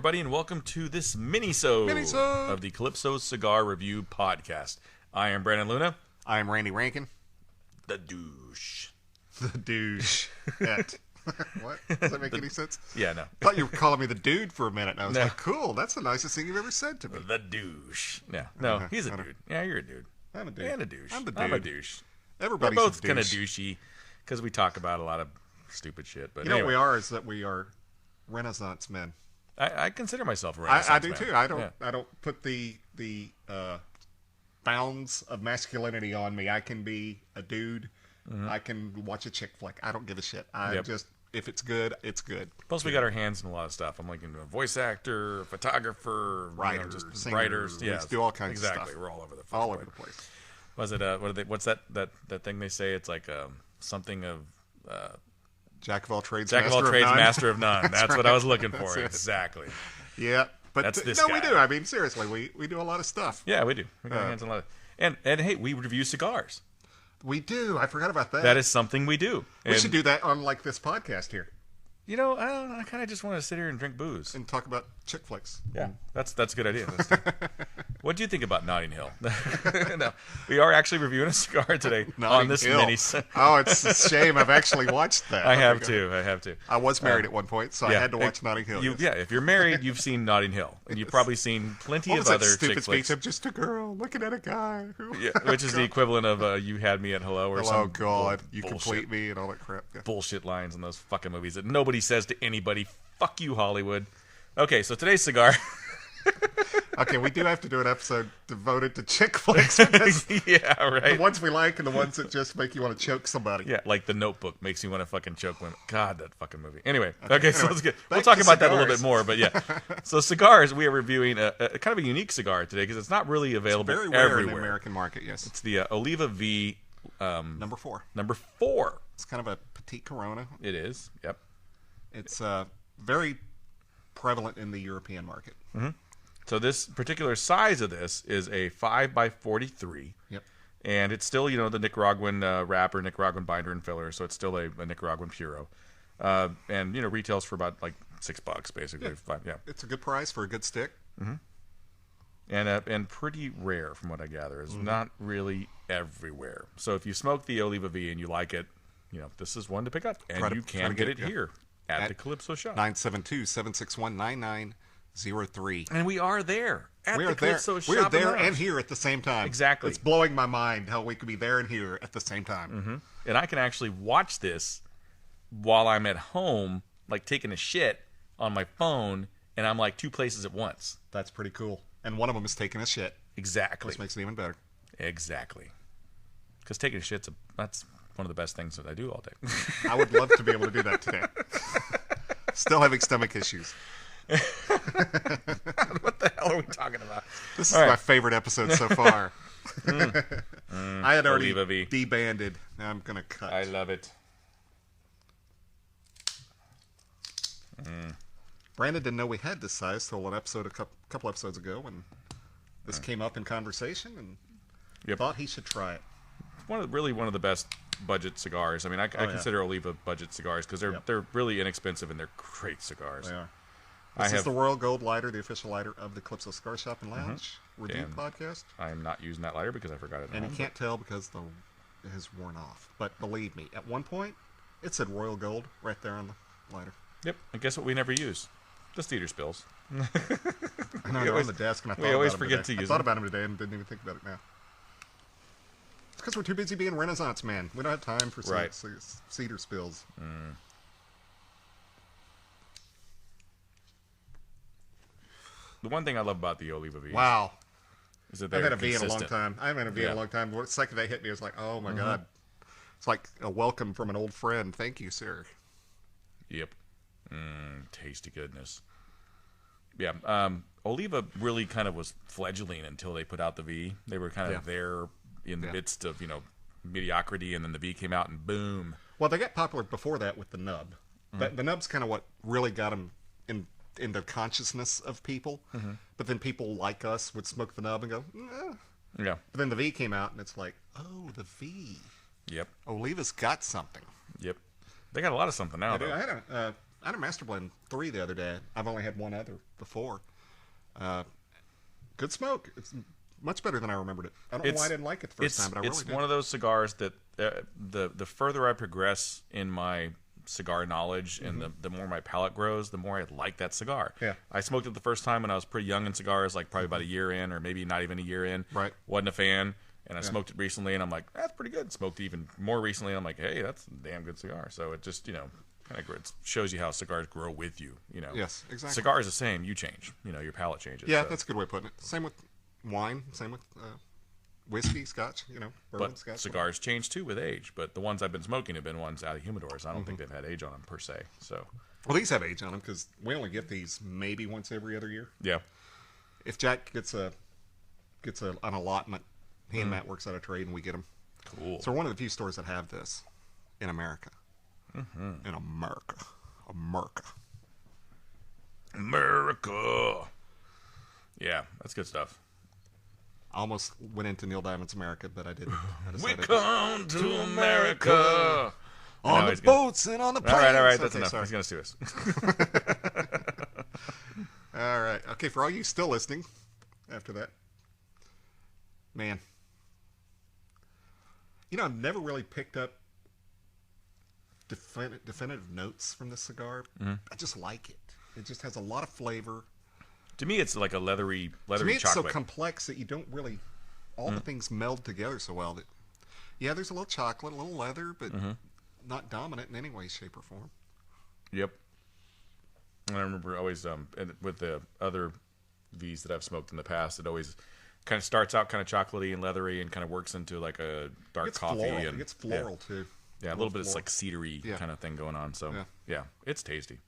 everybody, and welcome to this Minisode of the Calypso Cigar Review Podcast. I am Brandon Luna. I am Randy Rankin. The douche. The douche. What? Does that make any sense? Yeah, no. I thought you were calling me the dude for a minute, and I was like, cool, that's the nicest thing you've ever said to me. The douche. Yeah, no, he's a dude. Yeah, you're a dude. I'm a dude. And a douche. I'm the dude. I'm a douche. Everybody's We're both a kind of douche. douchey because we talk about a lot of stupid shit. But You know anyway, what we are is that we are Renaissance men. I consider myself a Renaissance I do man. too. I don't put the bounds of masculinity on me. I can be a dude. Mm-hmm. I can watch a chick flick. I don't give a shit. If it's good, it's good. Plus, we got our hands in a lot of stuff. I'm like a voice actor, photographer, writer, just singer, writers. Yeah, do all kinds of stuff. Exactly, we're all over the all over the place. Was it what's that thing they say? It's like something of Jack of all trades, master of none. That's right. what I was looking for. That's it. Exactly. Yeah, but That's this no, guy. we do. I mean, seriously, we do a lot of stuff. Yeah, we do. We got our hands on a lot of, and hey, we review cigars. We do. I forgot about that. That is something we do. We should do that on like this podcast here You know, I don't know. I kind of just want to sit here and drink booze. and talk about chick flicks. Yeah, that's a good idea. What do you think about Notting Hill? No, we are actually reviewing a cigar today on this mini. Oh, it's a shame. I've actually watched that. I have to. I was married at one point, so I had to watch Notting Hill. Yeah, if you're married, you've seen Notting Hill, and you've probably seen plenty What of was that other stupid chick speech? flicks. I'm just a girl looking at a guy. Yeah, which is the equivalent of "You Had Me at Hello" or Oh some God, you bullshit, complete me and all that crap. Yeah. bullshit lines in those fucking movies that nobody says to anybody. Fuck you, Hollywood. Okay, so today's cigar. Okay, we do have to do an episode devoted to chick flicks. Yeah, right. The ones we like and the ones that just make you want to choke somebody. Yeah, like The Notebook makes you want to fucking choke women. God, that fucking movie. Anyway, okay, so let's get. We'll talk about that a little bit more, but yeah. So cigars, we are reviewing a kind of a unique cigar today because it's not really available Very rare everywhere. in the American market. Yes, It's the Oliva V. number 4. Number 4. It's kind of a petite Corona. It is. Yep. It's very prevalent in the European market. Mm-hmm. So this particular size of this is a 5x43. Yep. And it's still, the Nicaraguan wrapper, Nicaraguan binder and filler, so it's still a Nicaraguan puro. And, retails for about like $6 basically. Yeah. It's a good price for a good stick. Mm-hmm. And pretty rare from what I gather. It's not really everywhere. So if you smoke the Oliva V and you like it, this is one to pick up. And you can get it here at the Calypso shop. 972-761-9903. And we are there at the Calypso shop. We are there and here at the same time. Exactly. It's blowing my mind how we could be there and here at the same time. Mm-hmm. And I can actually watch this while I'm at home, like taking a shit on my phone, and I'm like 2 places at once. That's pretty cool. And one of them is taking a shit. Exactly. Which makes it even better. Exactly. Because taking a shit's that's one of the best things that I do all day. I would love to be able to do that today. Still having stomach issues. What the hell are we talking about? This is my favorite episode so far. I had already Oliva V. debanded. Now I'm going to cut. I love it. Brandon didn't know we had this size till an episode a couple episodes ago when this came up in conversation and thought he should try it. One of the best budget cigars. I mean, I consider Oliva budget cigars because they're really inexpensive and they're great cigars. They are. This is the Royal Gold lighter, the official lighter of the Calypso Cigar Shop and Lounge review podcast. I am not using that lighter because I forgot it. And you can't tell because it has worn off. But believe me, at one point, it said Royal Gold right there on the lighter. Yep. And guess what we never use? Just theater spills. I know, they're on the desk, and we always forget to use them. I thought about them today and didn't even think about it now. It's because we're too busy being Renaissance man. We don't have time for cedar spills. The one thing I love about the Oliva V is that I've they're had a V in a long consistent. time. I haven't had a V in a long time. The second they hit me, it was like, oh my God. It's like a welcome from an old friend. Thank you, sir. Yep. Tasty goodness. Yeah. Oliva really kind of was fledgling until they put out the V. They were kind of there in the midst of, mediocrity, and then the V came out and boom. Well, they got popular before that with the nub. The nub's kind of what really got them in the consciousness of people. But then people like us would smoke the nub and go, Yeah. But then the V came out, and it's like, oh, the V. Yep. Oliva's got something. Yep. They got a lot of something now, though. I I had a Master Blend 3 the other day. I've only had one other before. Good smoke. It's much better than I remembered it. I don't know why I didn't like it the first time, but I really did. It's one of those cigars that the further I progress in my cigar knowledge and the more my palate grows, the more I like that cigar. Yeah. I smoked it the first time when I was pretty young in cigars, like probably about a year in, or maybe not even a year in. Right. Wasn't a fan, and I smoked it recently, and I'm like, that's pretty good. Smoked it even more recently, and I'm like, hey, that's a damn good cigar. So it just, kind of shows you how cigars grow with you. Yes, exactly. Cigar is the same. You change. Your palate changes. Yeah, that's a good way of putting it. Same with wine. Same with whiskey, scotch. Bourbon, But scotch. cigars change too with age. But the ones I've been smoking have been ones out of humidors. I don't think they've had age on them per se. So, well, these have age on them because we only get these maybe once every other year. yeah, If Jack gets an allotment, he and Matt works out a trade, and we get them. cool. So we're one of the few stores that have this in America. In America. Yeah, that's good stuff. I almost went into Neil Diamond's America, but I didn't. We come to America. On the boats and on the planes. All right, that's Okay, enough. sorry. He's going to sue us. All right. Okay, for all you still listening after that. Man. I've never really picked up definitive notes from this cigar. I just like it. It just has a lot of flavor. To me, it's like a leathery To me, it's chocolate. so complex that you don't really... All the things meld together so well that... Yeah, there's a little chocolate, a little leather, but not dominant in any way, shape, or form. Yep. And I remember always, with the other Vs that I've smoked in the past, it always kind of starts out kind of chocolatey and leathery and kind of works into like a dark coffee. Floral. And It gets floral, too. Yeah, a little bit of like cedary kind of thing going on. So yeah, it's tasty.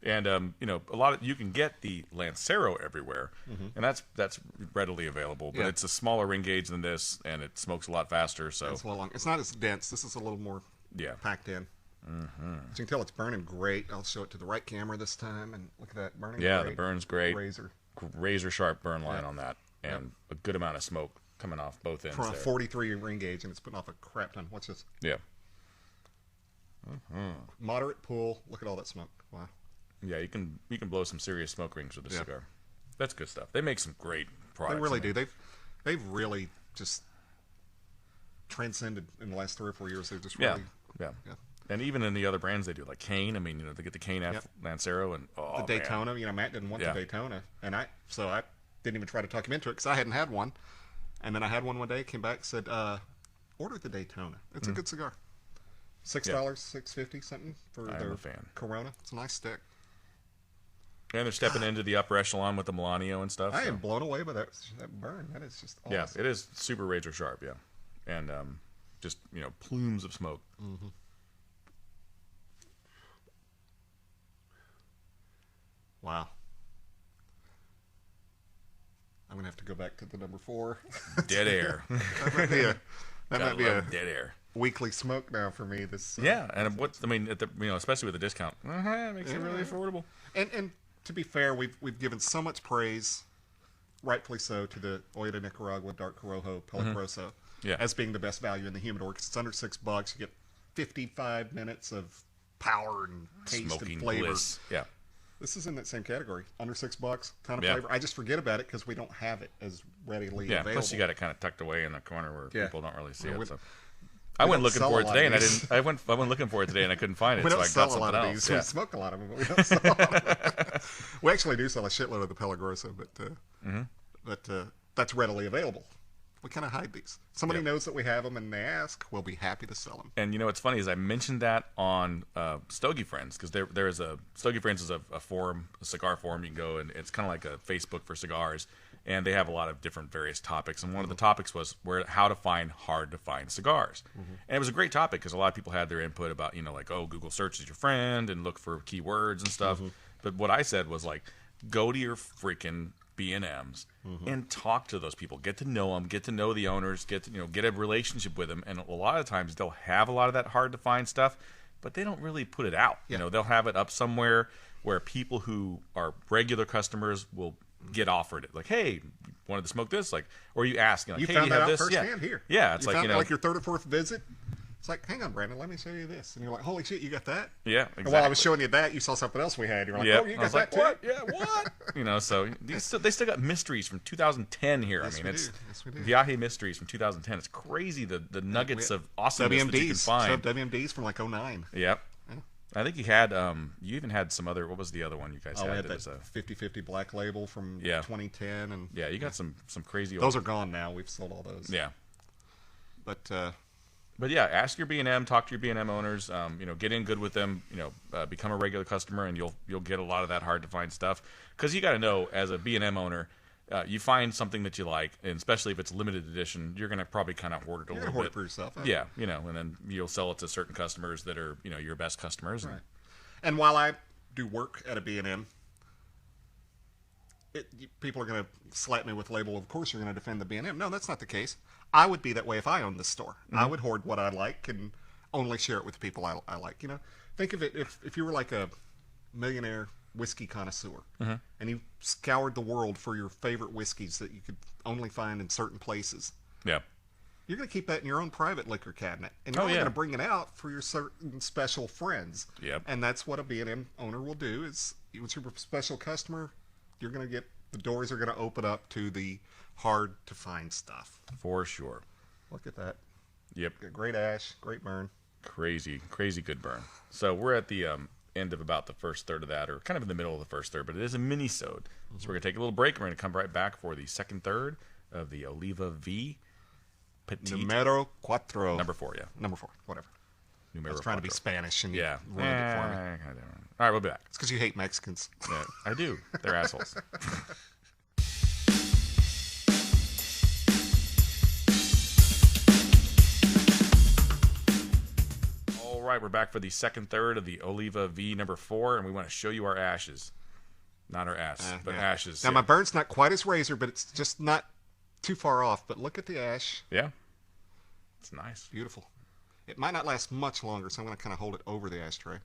And a lot of you can get the Lancero everywhere, and that's readily available. But it's a smaller ring gauge than this, and it smokes a lot faster. So it's a little long. It's not as dense. This is a little more packed in. As you can tell, it's burning great. I'll show it to the right camera this time, and look at that burning. Yeah, great. the burn's great. Razor sharp burn line on that, and a good amount of smoke coming off both ends. From a there. 43 ring gauge, and it's putting off a crap ton. Watch this. Yeah. Moderate pull. Look at all that smoke. Wow. Yeah, you can blow some serious smoke rings with this cigar. That's good stuff. They make some great products. They really do. They've really just transcended in the last 3 or 4 years. They've just really yeah. And even in the other brands they do, like Cane. I mean, they get the Cane Lancero and the Daytona. Man. Matt didn't want the Daytona, and I didn't even try to talk him into it because I hadn't had one. And then I had one day, came back, said, order the Daytona. It's a good cigar. $6, $6.50 something for their Corona. It's a nice stick. And they're stepping into the upper echelon with the Melanio and stuff. I am blown away by that burn. That is just awesome. Yeah, it is super razor sharp, and just plumes of smoke. Wow. I'm gonna have to go back to the number 4. Dead air. that might be a dead air. Weekly smoke now for me. This and especially with the discount, it makes it really affordable. And to be fair, we've given so much praise, rightfully so, to the Olla de Nicaragua Dark Corojo Peligroso as being the best value in the humidor because it's under $6. You get 55 minutes of power and taste Smoking and flavor. bliss. Yeah. This is in that same category. Under $6, ton of flavor. I just forget about it because we don't have it as readily available. Plus you got it kind of tucked away in the corner where people don't really see it. So. I went looking for it today, and I went looking for it today, and I couldn't find it. We don't so I got sell a lot something of else. these. We smoke a lot of them, but we don't sell a lot of them. We actually do sell a shitload of the Peligroso, but that's readily available. We kind of hide these. Somebody knows that we have them, and they ask, we'll be happy to sell them. And what's funny is I mentioned that on Stogie Friends because there is a Stogie Friends is a forum, a cigar forum. You can go and it's kind of like a Facebook for cigars, and they have a lot of different various topics. And one of the topics was how to find hard to find cigars, and it was a great topic because a lot of people had their input about Google search is your friend and look for keywords and stuff. But what I said was like, go to your freaking B&Ms and talk to those people, get to know them, get to know the owners, get a relationship with them. And a lot of times they'll have a lot of that hard to find stuff, but they don't really put it out. They'll have it up somewhere where people who are regular customers will get offered it. Like, hey, wanted to smoke this? Like, or you ask, you hey, found you that have out this? firsthand here. Yeah, it's like your 3rd or 4th visit. It's like, hang on, Brandon, let me show you this. And you're like, holy shit, you got that? Yeah, exactly. And while I was showing you that, you saw something else we had. You're like, oh, you got that too? What? Yeah, what? So they still got mysteries from 2010 here. Yes, I mean, it's Viaje mysteries from 2010. It's crazy the nuggets of awesomeness that you can find. WMDs from like 09. Yep. Yeah. I think you had you even had some other. What was the other one you guys had? We had that 50/50 Black Label from 2010, and yeah, you got some crazy. Those are gone now. We've sold all those. Yeah. But yeah, ask your B&M, talk to your B&M owners. Get in good with them. Become a regular customer, and you'll get a lot of that hard to find stuff. Because you got to know, as a B&M owner, you find something that you like, and especially if it's limited edition, you're gonna probably kind of hoard it a little bit. Hoard it for yourself. Yeah, and then you'll sell it to certain customers that are your best customers. Right. And while I do work at a B&M, people are going to slap me with the label, of course you're going to defend the B&M. No, that's not the case. I would be that way if I owned the store. Mm-hmm. I would hoard what I like and only share it with the people I like. Think of it if you were like a millionaire whiskey connoisseur, mm-hmm. and you scoured the world for your favorite whiskeys that you could only find in certain places. Yeah. You're going to keep that in your own private liquor cabinet, and you're only going to bring it out for your certain special friends. Yep. And that's what a B&M owner will do. Is once you're a special customer, you're going to get the doors are going to open up to the hard to find stuff. For sure. Look at that. Yep. Great ash, great burn. Crazy good burn. So we're at the end of about the first third of that, or kind of in the middle of the first third, but it is a mini-sode. Mm-hmm. So we're going to take a little break. We're going to come right back for the second third of the Oliva V Petite. Numero cuatro. Number 4, yeah. Number 4, whatever. Numero I was trying to be Spanish and yeah. you ruined it for me. All right, we'll be back. It's because you hate Mexicans. Yeah, I do. They're assholes. All right, we're back for the second third of the Oliva V number 4, and we want to show you our ashes. Not our ass, but ashes. Now, my burn's not quite as razor, but it's just not too far off. But look at the ash. Yeah. It's nice. Beautiful. It might not last much longer, so I'm going to kind of hold it over the ashtray.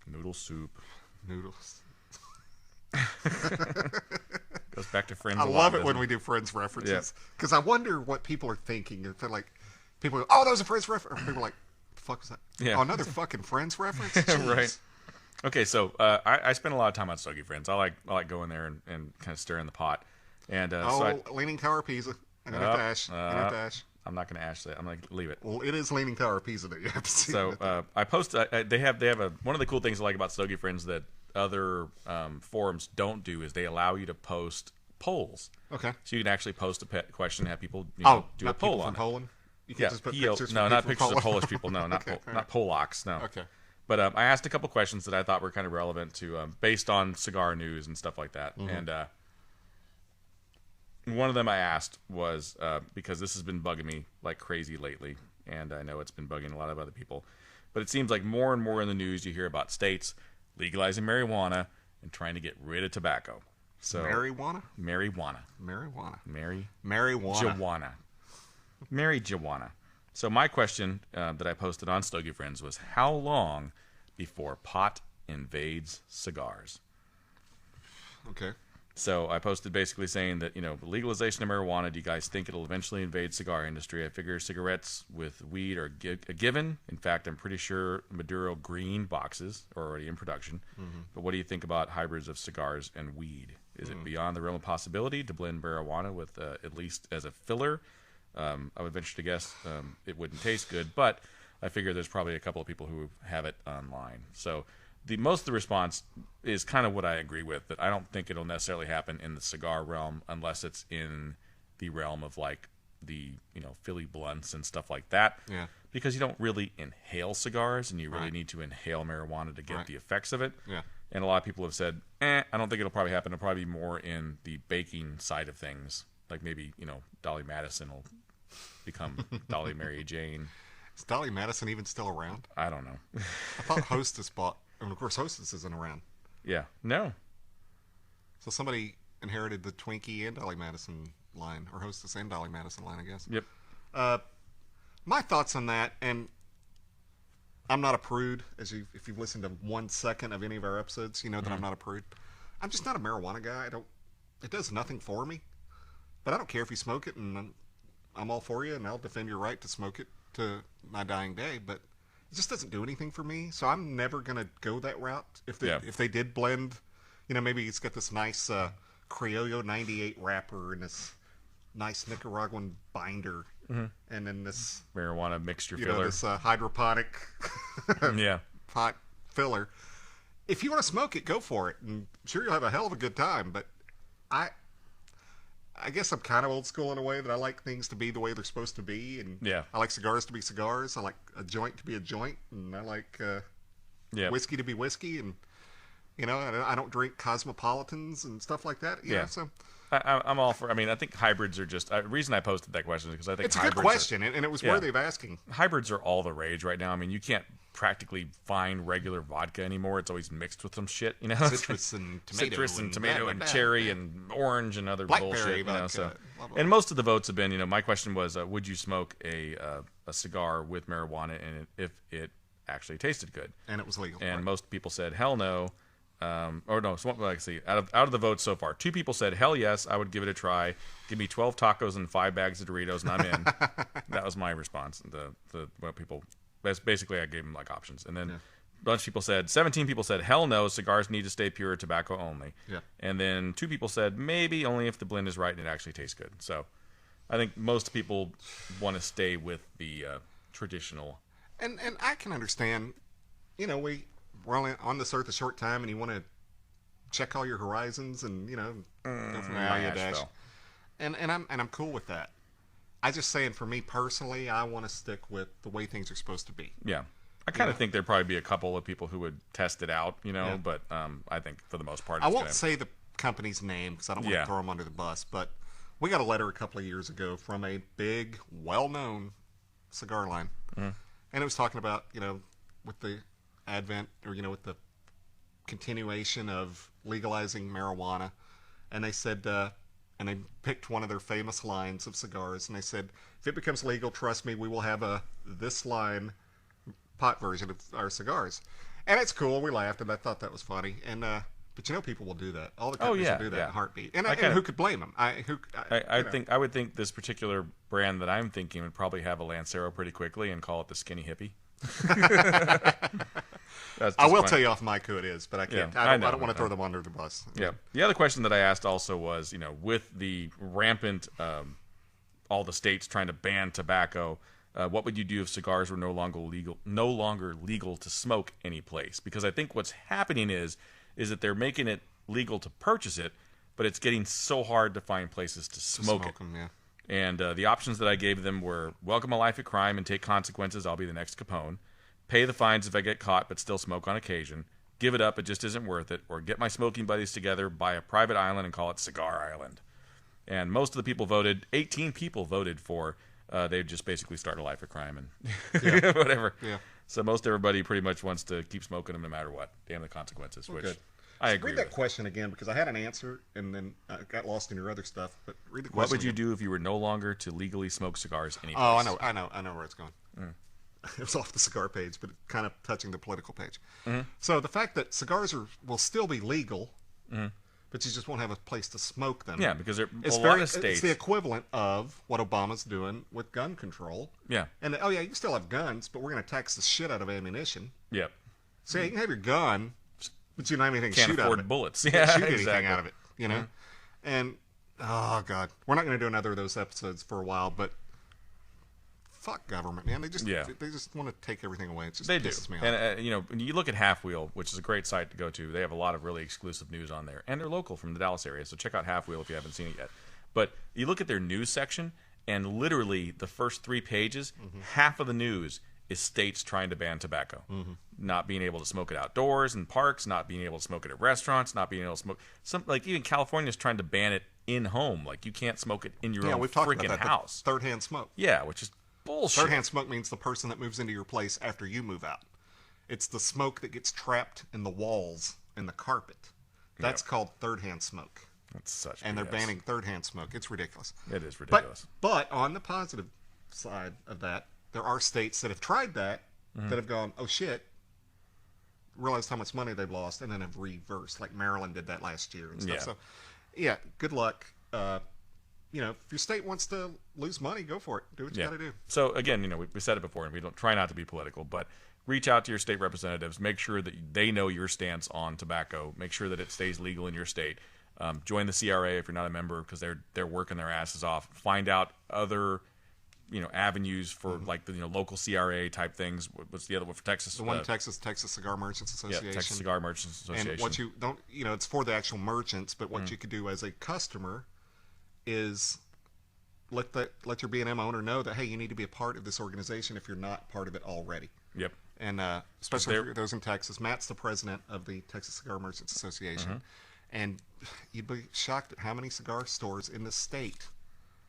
Noodle soup. Noodles. Goes back to Friends. I love it when we do Friends references. Because I wonder what people are thinking. If they're like, people go, oh, that was a Friends reference. Or people are like, the fuck was that? Yeah. Oh, another fucking Friends reference? Right. Okay, so I spend a lot of time on Stogie Friends. I like going there and kind of stirring the pot. And Leaning Tower Pizza. I'm going to ash. I'm not going to ash that. I'm going to leave it. Well, it is Leaning Tower Pizza that you have to see. So I post. They have one of the cool things I like about Stogie Friends that other forums don't do is they allow you to post polls. Okay. So you can actually post a question and have people do a poll on Poland? You can just put pictures from not people pictures from of Polish people. No, not not Polacks. No. Okay. But I asked a couple questions that I thought were kind of relevant to based on cigar news and stuff like that. Mm-hmm. And one of them I asked was because this has been bugging me like crazy lately, and I know it's been bugging a lot of other people. But it seems like more and more in the news you hear about states legalizing marijuana and trying to get rid of tobacco. So marijuana. So my question that I posted on Stogie Friends was, how long before pot invades cigars? Okay. So I posted basically saying that, the legalization of marijuana, do you guys think it'll eventually invade cigar industry? I figure cigarettes with weed are a given. In fact, I'm pretty sure Maduro green boxes are already in production. Mm-hmm. But what do you think about hybrids of cigars and weed? Is it beyond the realm of possibility to blend marijuana with at least as a filler? I would venture to guess it wouldn't taste good, but I figure there's probably a couple of people who have it online. So most of the response is kind of what I agree with, that I don't think it'll necessarily happen in the cigar realm unless it's in the realm of like the Philly blunts and stuff like that. Yeah. Because you don't really inhale cigars, and you really need to inhale marijuana to get the effects of it. Yeah. And a lot of people have said, I don't think it'll probably happen. It'll probably be more in the baking side of things. Like maybe, Dolly Madison will become Dolly Mary Jane. Is Dolly Madison even still around? I don't know. I thought Hostess bought... And of course, Hostess isn't around. Yeah. No. So somebody inherited the Twinkie and Dolly Madison line, or Hostess and Dolly Madison line, I guess. Yep. My thoughts on that, and I'm not a prude, if you've listened to 1 second of any of our episodes, you know that I'm not a prude. I'm just not a marijuana guy. It does nothing for me. But I don't care if you smoke it, and I'm all for you, and I'll defend your right to smoke it to my dying day. But it just doesn't do anything for me. So I'm never gonna go that route. If they did blend, maybe it's got this nice Criollo 98 wrapper and this nice Nicaraguan binder, and then this marijuana mixture filler, this hydroponic pot filler. If you want to smoke it, go for it, and sure you'll have a hell of a good time. But I guess I'm kind of old school in a way that I like things to be the way they're supposed to be, and I like cigars to be cigars. I like a joint to be a joint, and I like whiskey to be whiskey, and I don't drink cosmopolitans and stuff like that. You know, so I'm all for. I mean, I think hybrids are just. The reason I posted that question is because I think it's a good question, and it was worthy of asking. Hybrids are all the rage right now. I mean, you can't practically find regular vodka anymore. It's always mixed with some shit. Citrus and tomato, and cherry and orange and other blackberry bullshit. So, blah, blah. And most of the votes have been. My question was, would you smoke a cigar with marijuana in it if it actually tasted good? And it was legal. And most people said hell no. Out of the votes so far, 2 people said hell yes, I would give it a try. Give me 12 tacos and 5 bags of Doritos, and I'm in. That was my response. Basically, I gave them like options, and then a bunch of people said 17 people said hell no, cigars need to stay pure, tobacco only. Yeah. And then 2 people said maybe only if the blend is right and it actually tastes good. So, I think most people want to stay with the traditional. And I can understand. We're only on this earth a short time, and you want to check all your horizons, and go from dash. And I'm cool with that. I just saying, for me personally, I want to stick with the way things are supposed to be. Yeah, I kind of think there'd probably be a couple of people who would test it out, but I think for the most part, I won't say the company's name because I don't want to throw them under the bus. But we got a letter a couple of years ago from a big, well-known cigar line, and it was talking about with the advent or with the continuation of legalizing marijuana, and they said and they picked one of their famous lines of cigars, and they said, if it becomes legal, trust me, we will have this line pot version of our cigars. And it's cool. We laughed, and I thought that was funny. And but people will do that. All the companies will do that in a heartbeat. And who could blame them? I would think this particular brand that I'm thinking would probably have a Lancero pretty quickly and call it the Skinny Hippie. I will tell you off mic who it is, but I can't. I don't want to throw them under the bus. Yeah. The other question that I asked also was, with the rampant, all the states trying to ban tobacco, what would you do if cigars were no longer legal to smoke any place? Because I think what's happening is that they're making it legal to purchase it, but it's getting so hard to find places to smoke it. Them, yeah. And the options that I gave them were welcome a life of crime and take consequences. I'll be the next Capone. Pay the fines if I get caught, but still smoke on occasion. Give it up, it just isn't worth it. Or get my smoking buddies together, buy a private island, and call it Cigar Island. And most of the people voted, 18 people voted for, they'd just basically start a life of crime and whatever. Yeah. So most everybody pretty much wants to keep smoking them no matter what. Damn the consequences, which good. I agree with. Read that question again, because I had an answer, and then I got lost in your other stuff. But read the question. What would you do if you were no longer to legally smoke cigars anywhere? Oh, I know where it's going. It was off the cigar page, but kind of touching the political page. So the fact that cigars will still be legal, but you just won't have a place to smoke them. Yeah, because a lot of states. It's the equivalent of what Obama's doing with gun control. Yeah. And you can still have guns, but we're going to tax the shit out of ammunition. Yep. So you can have your gun, but you don't have anything to shoot out of it. Can't afford bullets. You can't shoot anything out of it. And oh god, we're not going to do another of those episodes for a while, but. Fuck government, man. They just want to take everything away. It just pisses me off. And when you look at Half Wheel, which is a great site to go to, they have a lot of really exclusive news on there, and they're local from the Dallas area. So check out Half Wheel if you haven't seen it yet. But you look at their news section, and literally the first 3 pages, half of the news is states trying to ban tobacco, not being able to smoke it outdoors in parks, not being able to smoke it at restaurants, not being able to smoke. Even California's trying to ban it in home. Like you can't smoke it in your own freaking house. Third-hand smoke. Yeah, which is bullshit. Third-hand smoke means the person that moves into your place after you move out. It's the smoke that gets trapped in the walls and the carpet. That's called third-hand smoke. That's such. And they're banning third-hand smoke. It's ridiculous. It is ridiculous. But on the positive side of that, there are states that have tried that, that have gone, oh shit, realized how much money they've lost, and then have reversed. Like Maryland did that last year and stuff. So, yeah, good luck. if your state wants to lose money, go for it. Do what you got to do. So again, we said it before, and we don't try not to be political, but reach out to your state representatives. Make sure that they know your stance on tobacco. Make sure that it stays legal in your state. Join the CRA if you're not a member, because they're working their asses off. Find out other avenues for like the local CRA type things. What's the other one for Texas? The one in Texas Cigar Merchants Association. Yeah, Texas Cigar Merchants Association. And what you don't, it's for the actual merchants, but what you could do as a customer is let your B&M owner know that, hey, you need to be a part of this organization if you're not part of it already. Yep. And especially for those in Texas, Matt's the president of the Texas Cigar Merchants Association, and you'd be shocked at how many cigar stores in the state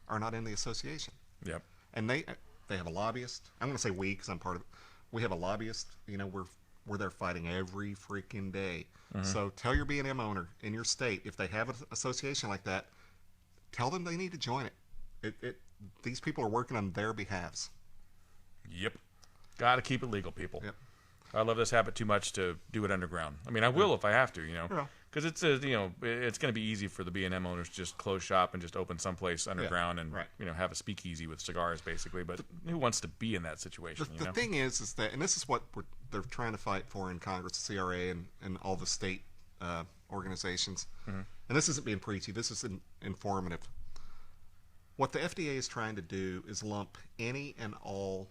are not in the association. Yep. And they have a lobbyist. I'm going to say we because I'm part of it. We have a lobbyist. We're there fighting every freaking day. So tell your B&M owner in your state, if they have an association like that, tell them they need to join it. These people are working on their behalves. Yep. Got to keep it legal, people. Yep. I love this habit too much to do it underground. I mean, I will if I have to, because it's it's going to be easy for the B&M owners to just close shop and just open someplace underground and have a speakeasy with cigars, basically. But who wants to be in that situation? The thing is that, and this is what they're trying to fight for in Congress, the CRA and all the state organizations. And this isn't being preachy. This is informative. What the FDA is trying to do is lump any and all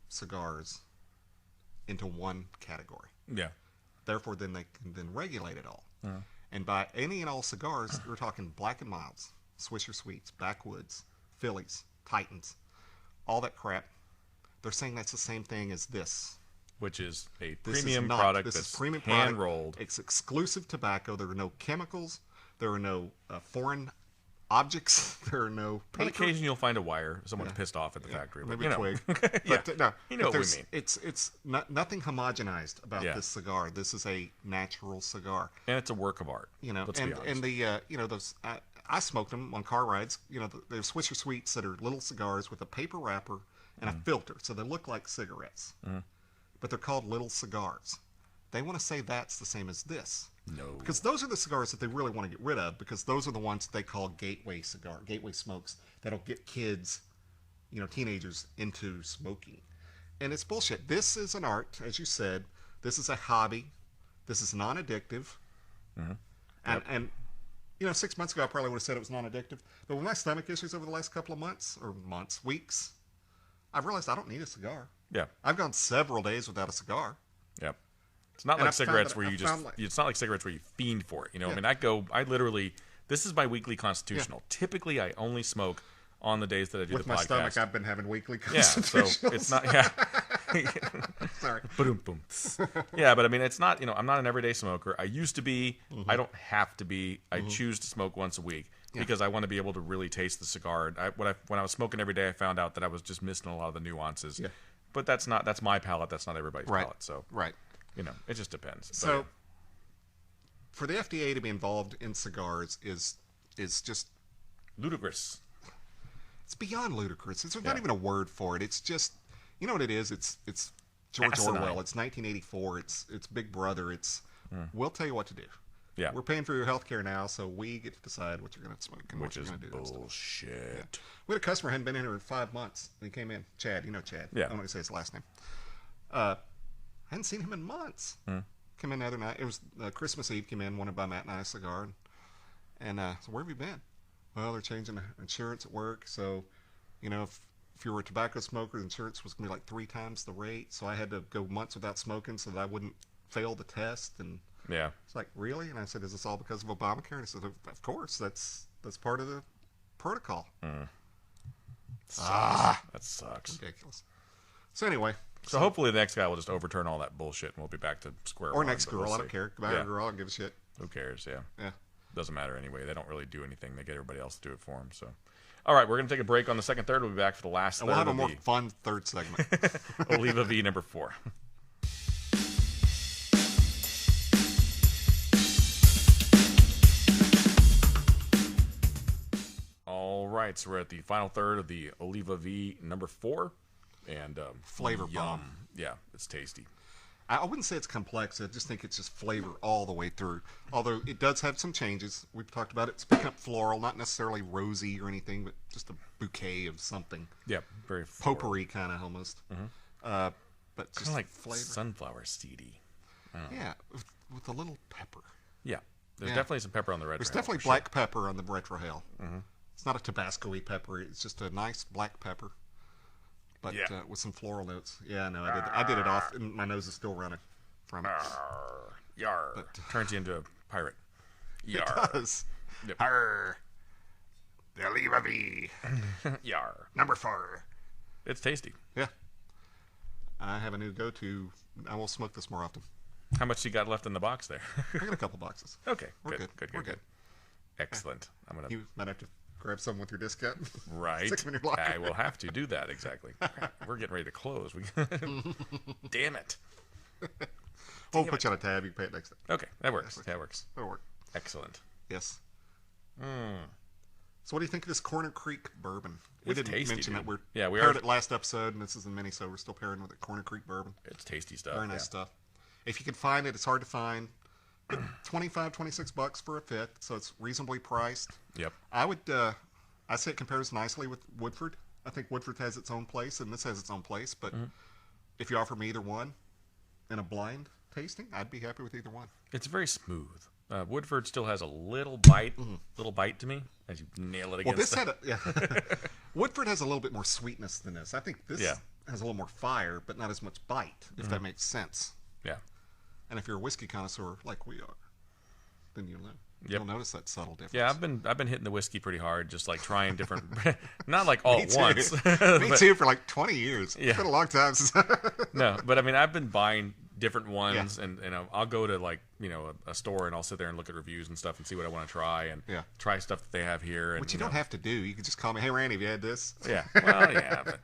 cigars into one category. Yeah. Therefore, then they can then regulate it all. And by any and all cigars, we're talking Black and Milds, Swisher Sweets, Backwoods, Phillies, Titans, all that crap. They're saying that's the same thing as this. Which is a premium product that's hand-rolled. It's exclusive tobacco. There are no chemicals. There are no foreign objects. There are no paper. On occasion, you'll find a wire. Someone's pissed off at the factory. Maybe a twig. But no, you know what we mean. It's nothing homogenized about this cigar. This is a natural cigar, and it's a work of art. Let's be honest. And the those I smoked them on car rides. There's Swisher Sweets that are little cigars with a paper wrapper and a filter, so they look like cigarettes, but they're called little cigars. They want to say that's the same as this. No. Because those are the cigars that they really want to get rid of, because those are the ones they call gateway smokes that'll get kids, teenagers into smoking. And it's bullshit. This is an art, as you said. This is a hobby. This is non-addictive. And 6 months ago I probably would have said it was non-addictive. But with my stomach issues over the last couple of weeks, I've realized I don't need a cigar. Yeah. I've gone several days without a cigar. Yep. It's not like cigarettes where it's not like cigarettes where you fiend for it. I mean, I literally, this is my weekly constitutional. Typically, I only smoke on the days that I do the podcast. With my stomach, I've been having weekly Yeah, constitutionals. so it's not, Sorry. Boom, boom. Yeah, but I mean, it's not, I'm not an everyday smoker. I used to be. I don't have to be. I choose to smoke once a week because I want to be able to really taste the cigar. When I was smoking every day, I found out that I was just missing a lot of the nuances. Yeah. But that's my palate. That's not everybody's palate. So it just depends. So, for the FDA to be involved in cigars is just ludicrous. It's beyond ludicrous. There's not even a word for it. It's just, you know what it is? It's George Orwell. It's 1984. It's Big Brother. It's we'll tell you what to do. Yeah, we're paying for your health care now, so we get to decide what you're going to smoke and what you're going to do. Bullshit. Yeah. We had a customer who hadn't been in here in 5 months. He came in. Chad. You know Chad. Yeah. I don't want to say his last name. I hadn't seen him in months. Came in the other night. It was Christmas Eve. Came in, wanted to buy Matt and I a cigar. And so where have you been? Well, they're changing the insurance at work. So, if you were a tobacco smoker, the insurance was going to be like 3 times the rate. So I had to go months without smoking so that I wouldn't fail the test. And it's like, really? And I said, is this all because of Obamacare? And he said, of course. That's part of the protocol. That sucks. Ridiculous. So anyway. So hopefully the next guy will just overturn all that bullshit and we'll be back to square one. Or next girl. I don't care. Go back to girl. I don't give a shit. Who cares? Yeah. Doesn't matter anyway. They don't really do anything. They get everybody else to do it for them. So, all right, we're going to take a break on the second third. We'll be back for the last third. We'll have a more fun third segment. Oliva V number 4. All right, so we're at the final third of the Oliva V number 4. And flavor bomb. Yeah, it's tasty. I wouldn't say it's complex. I just think it's just flavor all the way through. Although it does have some changes. We've talked about it. It's picking up floral, not necessarily rosy or anything, but just a bouquet of something. Yeah, very floral. Potpourri kind of almost. But just kind of like flavor. Sunflower seedy. Yeah, with a little pepper. Yeah, there's definitely some pepper on the red. There's definitely black pepper on the retrohale. It's not a Tabasco-y pepper. It's just a nice black pepper. But with some floral notes. Yeah, no, I did it off, and my nose is still running from it. Yar. But, turns you into a pirate. Yar. It does. Yep. Arr. The Oliva V. Yar. Number 4. It's tasty. Yeah. I have a new go-to. I will smoke this more often. How much you got left in the box there? I got a couple boxes. Okay. We're good. We're good. Excellent. You might have to grab some with your discount. Right. Stick them in your locker. I will have to do that, exactly. We're getting ready to close. Damn it. We'll put you on a tab. You can pay it next time. Okay, that works. That works. That'll work. Excellent. Yes. So what do you think of this Corner Creek bourbon? We didn't mention that we paired it last episode, and this is the mini, so we're still pairing with it. Corner Creek bourbon. It's tasty stuff. Very nice stuff. If you can find it, it's hard to find. $25-26 for a fifth, so it's reasonably priced. Yep. I say it compares nicely with Woodford. I think Woodford has its own place, and this has its own place. But if you offer me either one in a blind tasting, I'd be happy with either one. It's very smooth. Woodford still has a little bite to me as you nail it against. Woodford has a little bit more sweetness than this. I think this has a little more fire, but not as much bite, if that makes sense. Yeah. And if you're a whiskey connoisseur like we are, then you'll know. Yep. You'll notice that subtle difference. Yeah, I've been hitting the whiskey pretty hard, just like trying different, not like all at once. Me too, for like 20 years. Yeah. It's been a long time since. No, but I mean, I've been buying different ones, and I'll go to like a store and I'll sit there and look at reviews and stuff and see what I want to try and try stuff that they have here. And, Which you don't have to do. You can just call me, hey Randy, have you had this? Yeah, well, yeah, but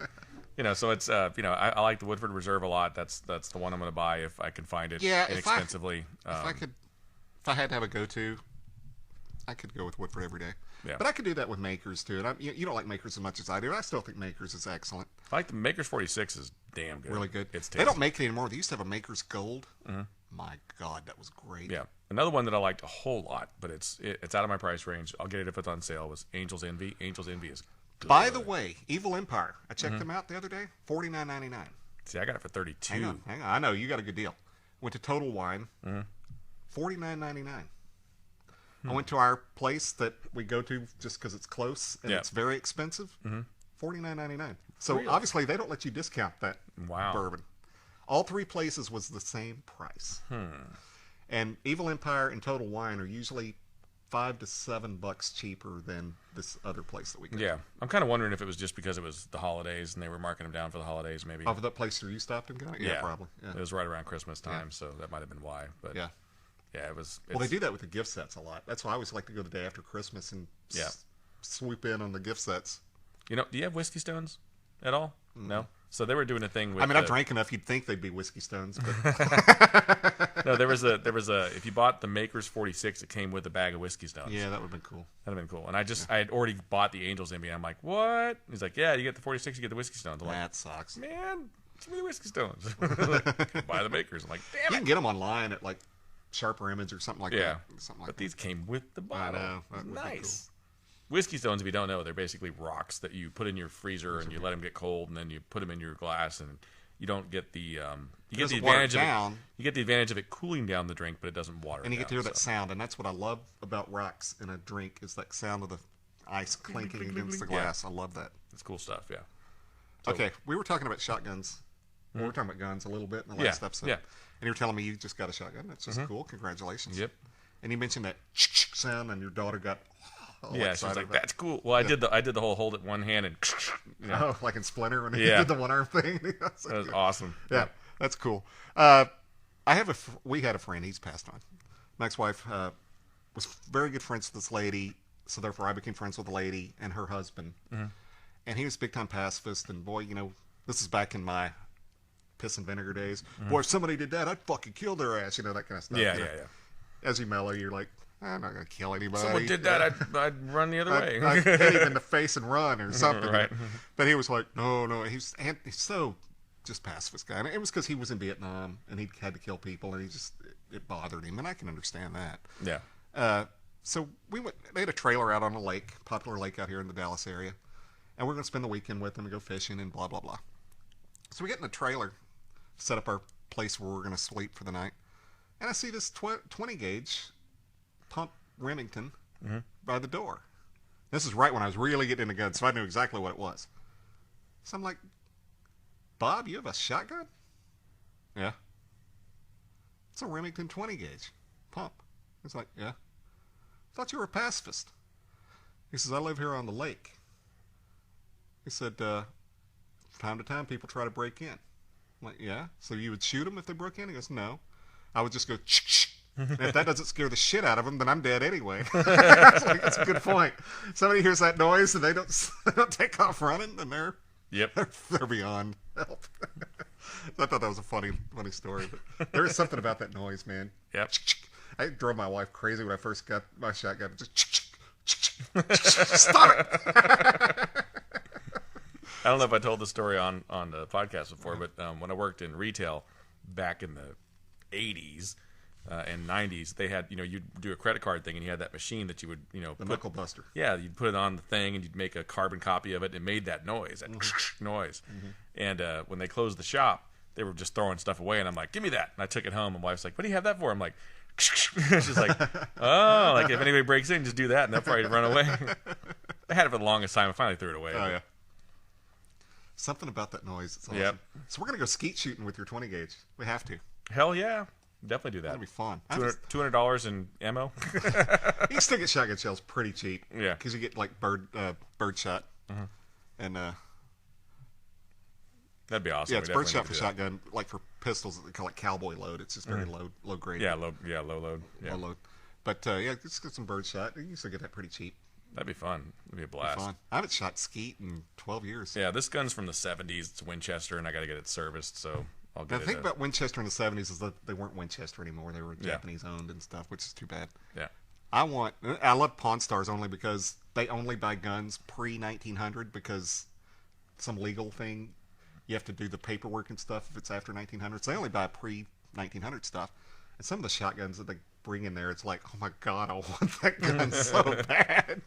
so it's I like the Woodford Reserve a lot. That's the one I'm going to buy if I can find it inexpensively. If I had to have a go-to, I could go with Woodford every day. Yeah. But I could do that with Makers too. And you don't like Makers as much as I do. I still think Makers is excellent. I like the Makers 46 is damn good. Really good. It's tasty. They don't make it anymore. They used to have a Makers Gold. My God, that was great. Yeah. Another one that I liked a whole lot, but it's out of my price range. I'll get it if it's on sale. Was Angel's Envy. Angel's Envy is good. By the way, Evil Empire. I checked them out the other day. $49.99. See, I got it for $32. Hang on. I know you got a good deal. Went to Total Wine. $49.99. I went to our place that we go to just because it's close and it's very expensive. $49.99. So obviously they don't let you discount that bourbon. All three places was the same price. And Evil Empire and Total Wine are usually $5 to $7 cheaper than this other place that we go. Yeah, I'm kind of wondering if it was just because it was the holidays and they were marking them down for the holidays, maybe. Off of that place where you stopped and got it? Yeah, probably. Yeah. It was right around Christmas time, so that might have been why. But yeah, it was. Well, they do that with the gift sets a lot. That's why I always like to go the day after Christmas and swoop in on the gift sets. Do you have whiskey stones at all? No. So they were doing a thing with. I mean, I've drank enough. You'd think they'd be whiskey stones, but no. There was a. If you bought the Makers 46, it came with a bag of whiskey stones. Yeah, that would have been cool. That'd have been cool. And I had already bought the Angel's Envy. I'm like, what? He's like, yeah, you get the 46, you get the whiskey stones. I'm like, that sucks, man. Give me the whiskey stones. Buy the Makers. I'm like, damn it. You can get them online at like Sharper Image or something like that. But these came with the bottle. I know. Nice. Whiskey stones, if you don't know, they're basically rocks that you put in your freezer and you let them get cold, and then you put them in your glass, and you don't get the advantage of it. You get the advantage of it cooling down the drink, but it doesn't water. And you get to hear that sound, and that's what I love about rocks in a drink is that sound of the ice clinking against the glass. I love that. It's cool stuff. Yeah. So, okay, we were talking about shotguns. We were talking about guns a little bit in the last episode. Yeah. And you were telling me you just got a shotgun. That's just cool. Congratulations. Yep. And you mentioned that sound, and your daughter got. She was like, "That's cool." Well, I did the whole hold it one hand and. Like in Splinter when he did the one arm thing. That was awesome. Yeah, that's cool. We had a friend. He's passed on. My ex-wife was very good friends with this lady, so therefore I became friends with the lady and her husband. And he was a big time pacifist. And boy, this is back in my piss and vinegar days. Boy, if somebody did that, I'd fucking kill their ass. That kind of stuff. Yeah. As you mellow, you're like, I'm not going to kill anybody. Someone did that, I'd run the other way. I'd hit him in the face and run or something. Right. But he was like, no. He's so just pacifist guy. And it was because he was in Vietnam and he had to kill people, and it bothered him, and I can understand that. Yeah. So they had a trailer out on a lake, popular lake out here in the Dallas area, and we're going to spend the weekend with them and go fishing and blah, blah, blah. So we get in the trailer, set up our place where we're going to sleep for the night, and I see this 20 gauge pump Remington by the door. This is right when I was really getting into guns, so I knew exactly what it was. So I'm like, Bob, you have a shotgun? Yeah. It's a Remington 20 gauge pump. He's like, yeah. Thought you were a pacifist. He says, I live here on the lake. He said, from time to time people try to break in. I'm like, yeah? So you would shoot them if they broke in? He goes, no. I would just go, and if that doesn't scare the shit out of them, then I'm dead anyway. That's a good point. Somebody hears that noise and they don't take off running, then they're beyond help. I thought that was a funny story. But there is something about that noise, man. Yep. I drove my wife crazy when I first got my shotgun. Just stop it. I don't know if I told the story on the podcast before, but when I worked in retail back in the 80s and 90s, they had, you'd do a credit card thing and you had that machine that you would, the knuckle buster. Yeah, you'd put it on the thing and you'd make a carbon copy of it and it made that noise, that noise. And when they closed the shop, they were just throwing stuff away and I'm like, give me that. And I took it home and my wife's like, what do you have that for? I'm like, she's like, oh, like if anybody breaks in, just do that and they'll probably run away. I had it for the longest time. I finally threw it away. Oh, yeah. Something about that noise. It's awesome. Yep. So we're going to go skeet shooting with your 20 gauge. We have to. Hell yeah. Definitely do that. That'd be fun. $200 in ammo. You can still get shotgun shells pretty cheap. Yeah. Because you get like bird shot. And that'd be awesome. yeah, it's bird shot for shotgun. Like for pistols, they call it cowboy load. It's just very low grade. Yeah, low load. Yeah. Low load. But yeah, just get some bird shot. You can still get that pretty cheap. That'd be fun. It'd be a blast. Fun. I haven't shot skeet in 12 years. Yeah, this gun's from the 70s. It's Winchester, and I got to get it serviced, so I'll get it. The thing about Winchester in the 70s is that they weren't Winchester anymore. They were Japanese owned and stuff, which is too bad. Yeah. I love Pawn Stars only because they only buy guns pre-1900 because some legal thing. You have to do the paperwork and stuff if it's after 1900. So they only buy pre-1900 stuff. And some of the shotguns that they bring in there, it's like, oh my God, I want that gun so bad.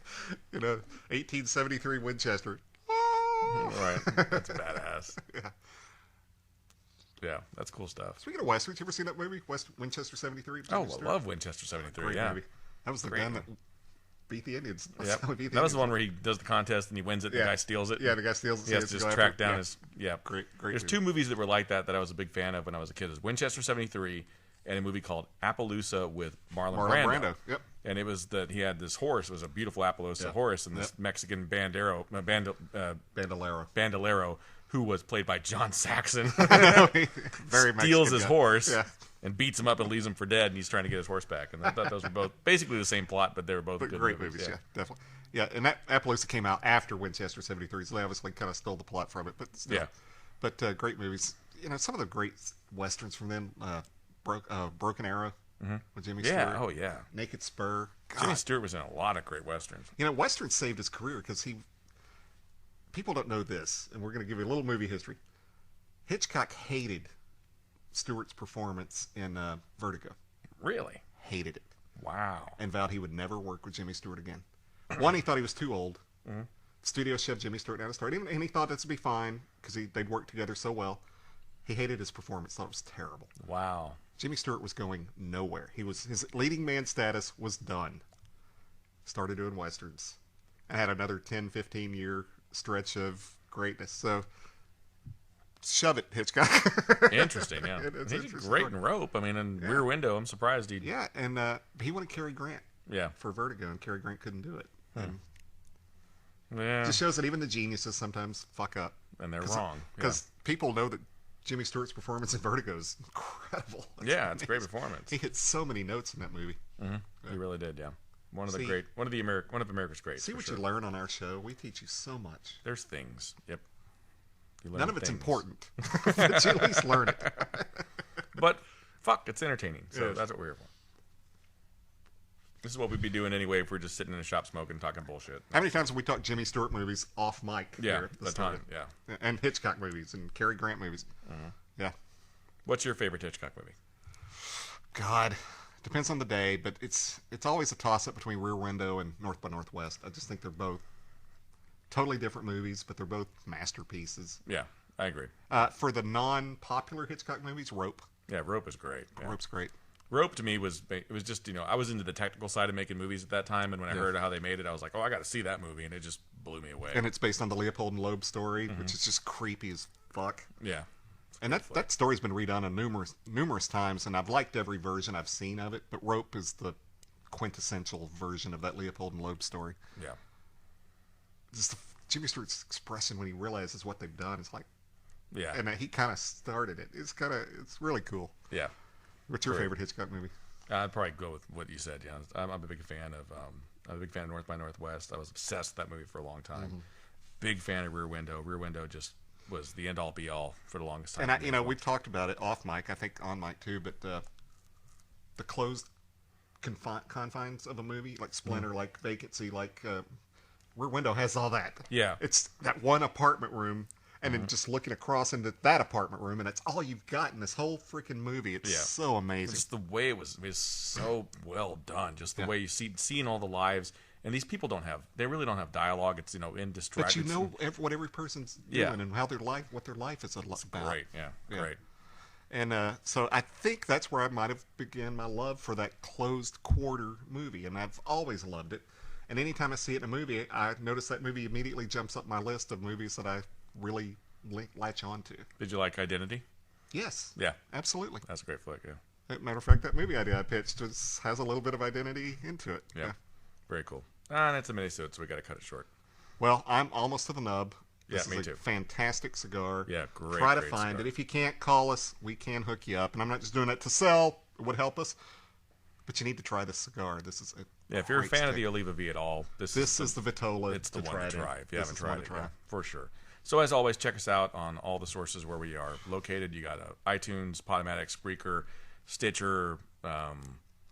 1873 Winchester. Oh! Right. That's badass. Yeah. Yeah, that's cool stuff. Speaking of Westerns, you ever seen that movie, Winchester 73? Oh, I love Winchester 73, Great yeah. movie. That was the gun that beat the Indians. Yep. That was the one where he does the contest and he wins it and the guy steals it. Yeah, the guy steals it. He has to just track down his... Yeah. Great There's movie. two movies that were like that I was a big fan of when I was a kid. It was Winchester 73 and a movie called Appaloosa with Marlon Brando. Yep. And it was that he had this horse. It was a beautiful Appaloosa horse, and this Mexican bandolero, who was played by John Saxon, Very steals his guy. horse and beats him up and leaves him for dead, and he's trying to get his horse back. And I thought those were both basically the same plot, but they were both good great movies. Yeah, definitely. Yeah, and that Appaloosa came out after Winchester 73, so they obviously kind of stole the plot from it. But still, great movies. Some of the great westerns from them. Broken Arrow with Jimmy Stewart. Yeah, oh yeah. Naked Spur. God. Jimmy Stewart was in a lot of great westerns. Western saved his career because people don't know this, and we're going to give you a little movie history. Hitchcock hated Stewart's performance in Vertigo. Really? Hated it. Wow. And vowed he would never work with Jimmy Stewart again. One, he thought he was too old. The studio shoved Jimmy Stewart down his throat, and he thought this would be fine because they'd worked together so well. He hated his performance, thought it was terrible. Wow. Jimmy Stewart was going nowhere. His leading man status was done. Started doing westerns. And had another 10, 15 year stretch of greatness. So, shove it, Hitchcock. Interesting, yeah. He's great in Rope. I mean, in Rear Window, I'm surprised he... Yeah, and he wanted Cary Grant for Vertigo, and Cary Grant couldn't do it. Yeah. Just shows that even the geniuses sometimes fuck up. And they're wrong. Because people know that Jimmy Stewart's performance in Vertigo is incredible. It's a great performance. He hit so many notes in that movie. He really did, yeah. One of America's greats. See what you learn on our show. We teach you so much. There's things. Yep. None of it's important, but you at least learn it. But fuck, it's entertaining. So that's what we're here for. This is what we'd be doing anyway if we're just sitting in a shop smoking, talking bullshit. How many times have we talked Jimmy Stewart movies off mic? Yeah, a ton. Yeah, and Hitchcock movies and Cary Grant movies. Yeah. What's your favorite Hitchcock movie? God, depends on the day, but it's always a toss-up between Rear Window and North by Northwest. I just think they're both totally different movies, but they're both masterpieces. Yeah, I agree. For the non-popular Hitchcock movies, Rope. Yeah, Rope is great. Yeah. Rope's great. Rope to me was just, I was into the technical side of making movies at that time, and when I heard how they made it, I was like, oh, I got to see that movie, and it just blew me away. And it's based on the Leopold and Loeb story, which is just creepy as fuck. Yeah. And that story's been redone numerous times, and I've liked every version I've seen of it, but Rope is the quintessential version of that Leopold and Loeb story. Yeah. Just Jimmy Stewart's expression when he realizes what they've done is like, yeah. And he kind of started it. It's really cool. Yeah. What's your favorite Hitchcock movie? I'd probably go with what you said. Yeah, I'm a big fan of North by Northwest. I was obsessed with that movie for a long time. Big fan of Rear Window. Rear Window just was the end all be all for the longest time. And we've talked about it off mic. I think on mic too. But the closed confines of a movie, like Splinter, like Vacancy, like Rear Window has all that. Yeah, it's that one apartment room. And then just looking across into that apartment room, and it's all you've got in this whole freaking movie. It's so amazing. Just the way it was so well done. Just the way you seeing all the lives. And these people they really don't have dialogue. It's, in distraction. But you know what every person's doing and how what their life is about. Great, great. And so I think that's where I might have begun my love for that closed quarter movie. And I've always loved it. And anytime I see it in a movie, I notice that movie immediately jumps up my list of movies that I really latch on to. Did you like Identity? Yes. Yeah. Absolutely. That's a great flick, yeah. As a matter of fact, that movie idea I pitched just has a little bit of Identity into it. Yeah. Very cool. And it's a minisode, so we got to cut it short. Well, I'm almost to the nub. This me is too. Fantastic cigar. Yeah, great. Try to find cigar. it. If you can't, call us. We can hook you up. And I'm not just doing it to sell. It would help us. But you need to try this cigar. This is if you're a fan of the Oliva V at all, this is the Vitola. It's the one to try if you haven't tried it. Yeah, for sure. So as always, check us out on all the sources where we are located. You got iTunes, Podomatic, Spreaker, Stitcher,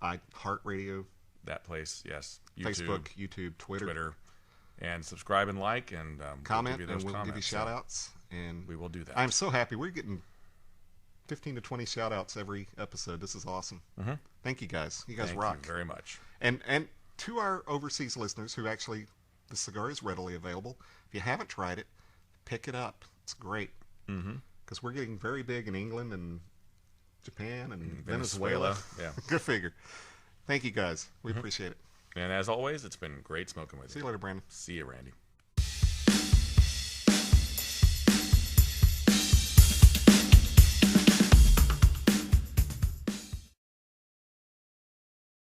iHeartRadio, that place, yes. Facebook, YouTube, Twitter. And subscribe and like and comment, we'll give you shout outs. And we will do that. I'm so happy. We're getting 15 to 20 shout outs every episode. This is awesome. Thank you guys. You guys rock. Thank you very much. And to our overseas listeners who actually, the cigar is readily available. If you haven't tried it, pick it up. It's great. Because we're getting very big in England and Japan and Venezuela. Yeah. Good figure. Thank you guys. We appreciate it. And as always, it's been great smoking with you. See you later, Brandon. See you, Randy.